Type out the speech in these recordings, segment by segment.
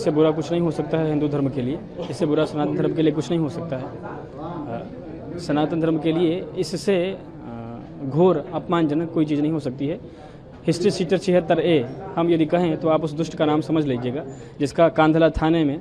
इससे बुरा कुछ नहीं हो सकता है हिंदू धर्म के लिए, इससे बुरा सनातन धर्म के लिए कुछ नहीं हो सकता है। सनातन धर्म के लिए इससे घोर अपमानजनक कोई चीज़ नहीं हो सकती है। हिस्ट्री सीटर 76A हम यदि कहें तो आप उस दुष्ट का नाम समझ लीजिएगा, जिसका कांधला थाने में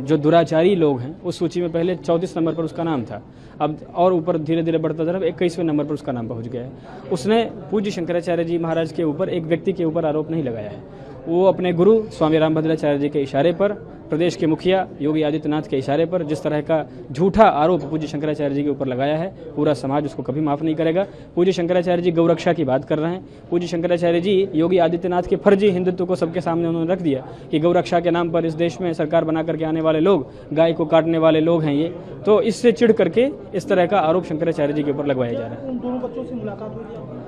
जो दुराचारी लोग हैं उस सूची में पहले 34 नंबर पर उसका नाम था, अब और ऊपर धीरे धीरे बढ़ता तरफ 21वें नंबर पर उसका नाम पहुंच गया है। उसने पूज्य शंकराचार्य जी महाराज के ऊपर एक व्यक्ति के ऊपर आरोप नहीं लगाया है, वो अपने गुरु स्वामी रामभद्राचार्य जी के इशारे पर, प्रदेश के मुखिया योगी आदित्यनाथ के इशारे पर जिस तरह का झूठा आरोप पूज्य शंकराचार्य जी के ऊपर लगाया है, पूरा समाज उसको कभी माफ़ नहीं करेगा। पूज्य शंकराचार्य जी गौरक्षा की बात कर रहे हैं। पूज्य शंकराचार्य जी योगी आदित्यनाथ के फर्जी हिंदुत्व को सबके सामने उन्होंने रख दिया कि गौरक्षा के नाम पर इस देश में सरकार बना करके आने वाले लोग गाय को काटने वाले लोग हैं ये, तो इससे चिढ़ करके इस तरह का आरोप शंकराचार्य जी के ऊपर लगवाया जा रहा है। उन दोनों बच्चों से मुलाकात हुई?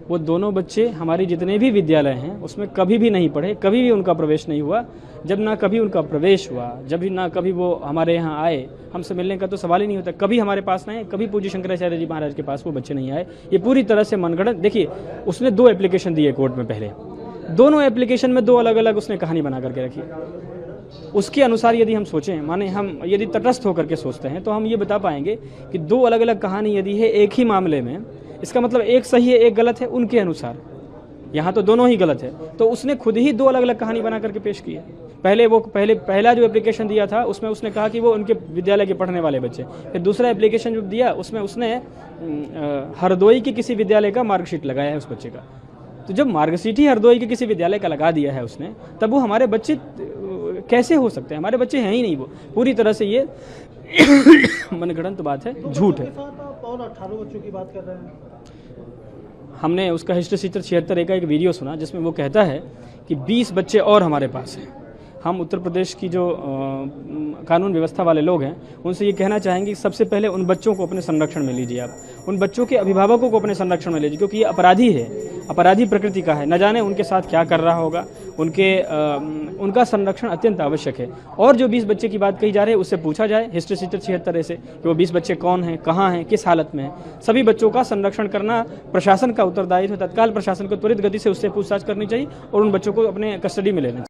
वो दोनों बच्चे हमारी जितने भी विद्यालय हैं उसमें कभी भी नहीं पढ़े, कभी भी उनका प्रवेश नहीं हुआ। जब ना कभी उनका प्रवेश हुआ, जब भी ना कभी वो हमारे यहाँ आए, हमसे मिलने का तो सवाल ही नहीं होता। कभी हमारे पास नहीं, कभी पूज्य शंकराचार्य जी महाराज के पास वो बच्चे नहीं आए। ये पूरी तरह से मनगढ़ंत। देखिए, उसने 2 एप्लीकेशन दिए कोर्ट में, पहले दोनों एप्लीकेशन में 2 अलग अलग उसने कहानी बना करके रखी। उसके अनुसार यदि हम सोचें, माने हम यदि तटस्थ होकर के सोचते हैं, तो हम ये बता पाएंगे कि 2 अलग अलग कहानी यदि है एक ही मामले में, इसका मतलब एक सही है एक गलत है उनके अनुसार। यहाँ तो दोनों ही गलत है, तो उसने खुद ही 2 अलग अलग कहानी बना करके पेश की है। पहला जो एप्लीकेशन दिया था उसमें उसने कहा कि वो उनके विद्यालय के पढ़ने वाले बच्चे। फिर दूसरा एप्लीकेशन जो दिया उसमें उसने हरदोई के किसी विद्यालय का मार्कशीट लगाया है उस बच्चे का। तो जब मार्कशीट ही हरदोई के किसी विद्यालय का लगा दिया है उसने, तब वो हमारे बच्चे कैसे हो सकते हैं? हमारे बच्चे हैं ही नहीं। वो पूरी तरह से ये मनगढ़ंत बात है, झूठ है। और 18 बच्चों की बात कर रहे हैं। हमने उसका हिस्ट्री सीटर 76A का एक वीडियो सुना जिसमें वो कहता है कि 20 बच्चे और हमारे पास हैं। हम उत्तर प्रदेश की जो कानून व्यवस्था वाले लोग हैं उनसे ये कहना चाहेंगे कि सबसे पहले उन बच्चों को अपने संरक्षण में लीजिए। आप उन बच्चों के अभिभावकों को अपने संरक्षण में लीजिए, क्योंकि ये अपराधी है, अपराधी प्रकृति का है। न जाने उनके साथ क्या कर रहा होगा। उनका संरक्षण अत्यंत आवश्यक है। और जो 20 बच्चे की बात कही जा रही है उससे पूछा जाए हिस्ट्री सीटर 76 से कि वो 20 बच्चे कौन हैं, कहाँ हैं, किस हालत में हैं। सभी बच्चों का संरक्षण करना प्रशासन का उत्तरदायित्व है। तत्काल प्रशासन को त्वरित गति से उससे पूछताछ करनी चाहिए और उन बच्चों को अपने कस्टडी में लेना चाहिए।